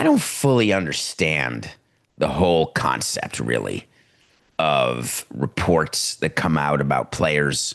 I don't fully understand the whole concept, really, of reports that come out about players.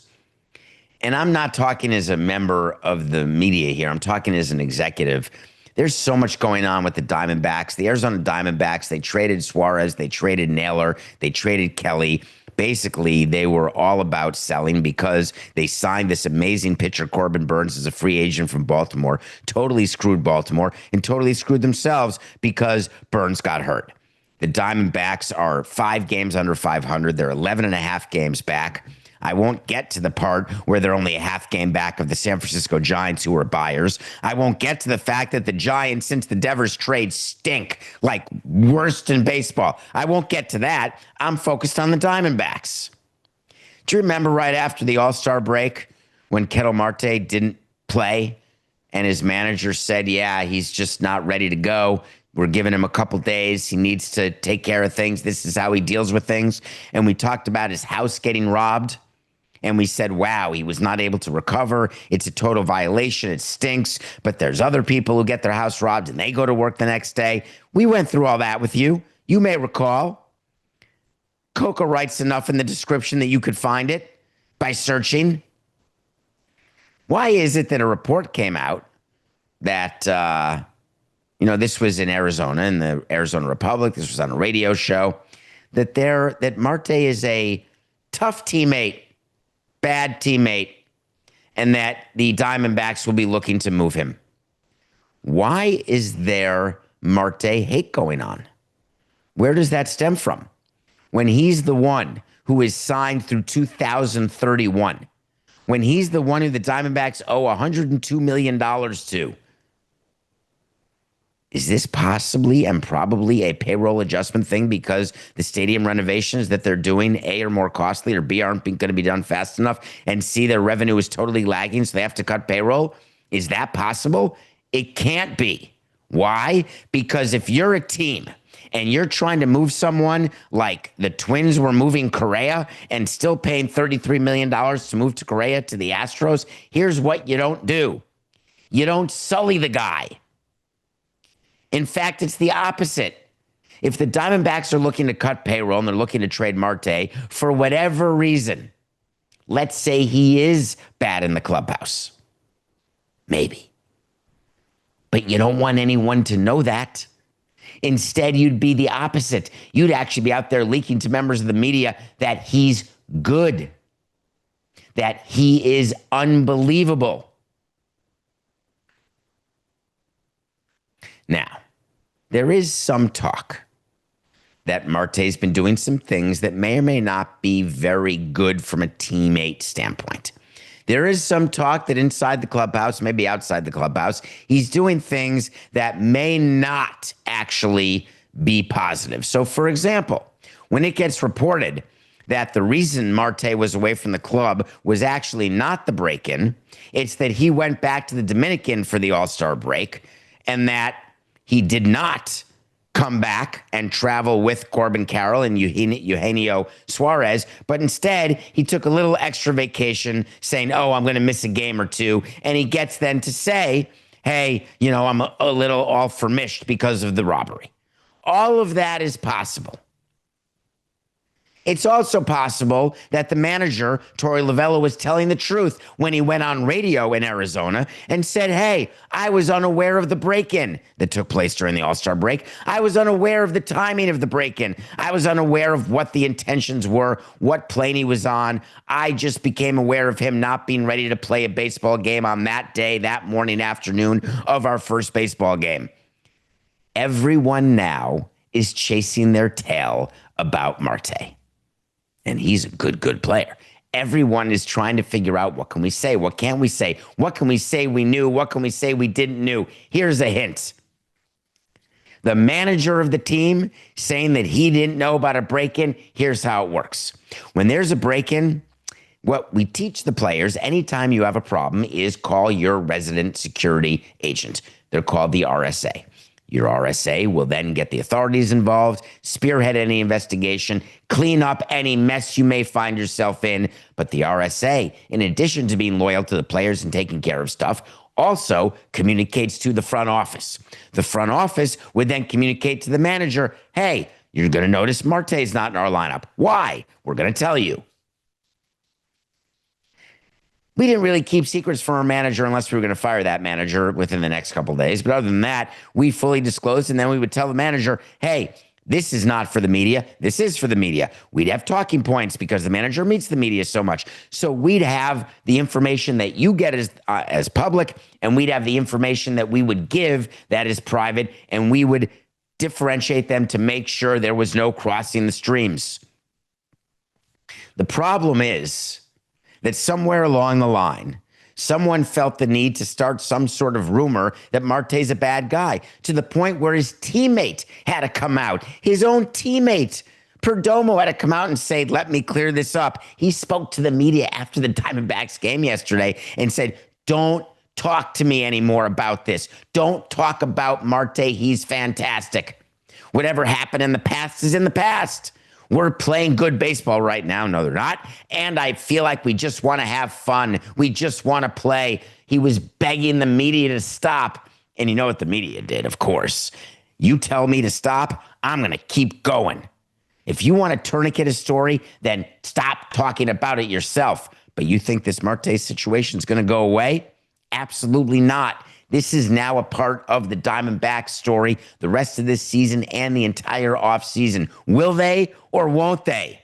And I'm not talking as a member of the media here. I'm talking as an executive. There's so much going on with the Diamondbacks. The Arizona Diamondbacks, they traded Suarez, they traded Naylor, they traded Kelly. Basically, they were all about selling because they signed this amazing pitcher, Corbin Burnes, as a free agent from Baltimore, totally screwed Baltimore and totally screwed themselves because Burnes got hurt. The Diamondbacks are 5 games under 500. They're 11 and a half games back. I won't get to the part where they're only a half game back of the San Francisco Giants, who are buyers. I won't get to the fact that the Giants, since the Devers trade, stink like worst in baseball. I won't get to that. I'm focused on the Diamondbacks. Do you remember right after the All-Star break when Ketel Marte didn't play and his manager said, yeah, he's just not ready to go. We're giving him a couple days. He needs to take care of things. This is how he deals with things. And we talked about his house getting robbed. And we said, wow, he was not able to recover. It's a total violation. It stinks. But there's other people who get their house robbed and they go to work the next day. We went through all that with you. You may recall. Coca writes enough in the description that you could find it by searching. Why is it that a report came out that, this was in Arizona, in the Arizona Republic. This was on a radio show, that Marte is a tough teammate, bad teammate, and that the Diamondbacks will be looking to move him. Why is there Marte hate going on? Where does that stem from? When he's the one who is signed through 2031, when he's the one who the Diamondbacks owe $102 million to, is this possibly and probably a payroll adjustment thing because the stadium renovations that they're doing, A, are more costly, or B, aren't going to be done fast enough, and C, their revenue is totally lagging, so they have to cut payroll? Is that possible? It can't be. Why? Because if you're a team and you're trying to move someone like the Twins were moving Correa and still paying $33 million to move to Correa to the Astros, here's what you don't do. You don't sully the guy. In fact, it's the opposite. If the Diamondbacks are looking to cut payroll and they're looking to trade Marte for whatever reason, let's say he is bad in the clubhouse. Maybe. But you don't want anyone to know that. Instead, you'd be the opposite. You'd actually be out there leaking to members of the media that he's good, that he is unbelievable. Now, there is some talk that Marte's been doing some things that may or may not be very good from a teammate standpoint. There is some talk that inside the clubhouse, maybe outside the clubhouse, he's doing things that may not actually be positive. So, for example, when it gets reported that the reason Marte was away from the club was actually not the break-in, it's that he went back to the Dominican for the All-Star break, and that he did not come back and travel with Corbin Carroll and Eugenio Suarez, but instead he took a little extra vacation saying, oh, I'm going to miss a game or two. And he gets then to say, hey, I'm a little all famished because of the robbery. All of that is possible. It's also possible that the manager, Torey Lovullo, was telling the truth when he went on radio in Arizona and said, hey, I was unaware of the break-in that took place during the All-Star break. I was unaware of the timing of the break-in. I was unaware of what the intentions were, what plane he was on. I just became aware of him not being ready to play a baseball game on that day, that morning, afternoon of our first baseball game. Everyone now is chasing their tail about Marte. And he's a good player. Everyone is trying to figure out, what can we say? What can't we say? What can we say we knew? What can we say we didn't know? Here's a hint. The manager of the team saying that he didn't know about a break-in, here's how it works. When there's a break-in, what we teach the players anytime you have a problem is call your resident security agent. They're called the RSA. Your RSA will then get the authorities involved, spearhead any investigation, clean up any mess you may find yourself in. But the RSA, in addition to being loyal to the players and taking care of stuff, also communicates to the front office. The front office would then communicate to the manager, hey, you're going to notice Marte's not in our lineup. Why? We're going to tell you. We didn't really keep secrets from our manager unless we were going to fire that manager within the next couple of days. But other than that, we fully disclosed, and then we would tell the manager, hey, this is not for the media. This is for the media. We'd have talking points because the manager meets the media so much. So we'd have the information that you get as public, and we'd have the information that we would give that is private, and we would differentiate them to make sure there was no crossing the streams. The problem is that somewhere along the line, someone felt the need to start some sort of rumor that Marte's a bad guy, to the point where his teammate had to come out. His own teammate, Perdomo, had to come out and say, let me clear this up. He spoke to the media after the Diamondbacks game yesterday and said, don't talk to me anymore about this. Don't talk about Marte. He's fantastic. Whatever happened in the past is in the past. We're playing good baseball right now. No, they're not. And I feel like we just want to have fun. We just want to play. He was begging the media to stop. And you know what the media did, of course. You tell me to stop, I'm going to keep going. If you want to tourniquet a story, then stop talking about it yourself. But you think this Marte situation is going to go away? Absolutely not. This is now a part of the Diamondbacks story the rest of this season and the entire offseason. Will they or won't they?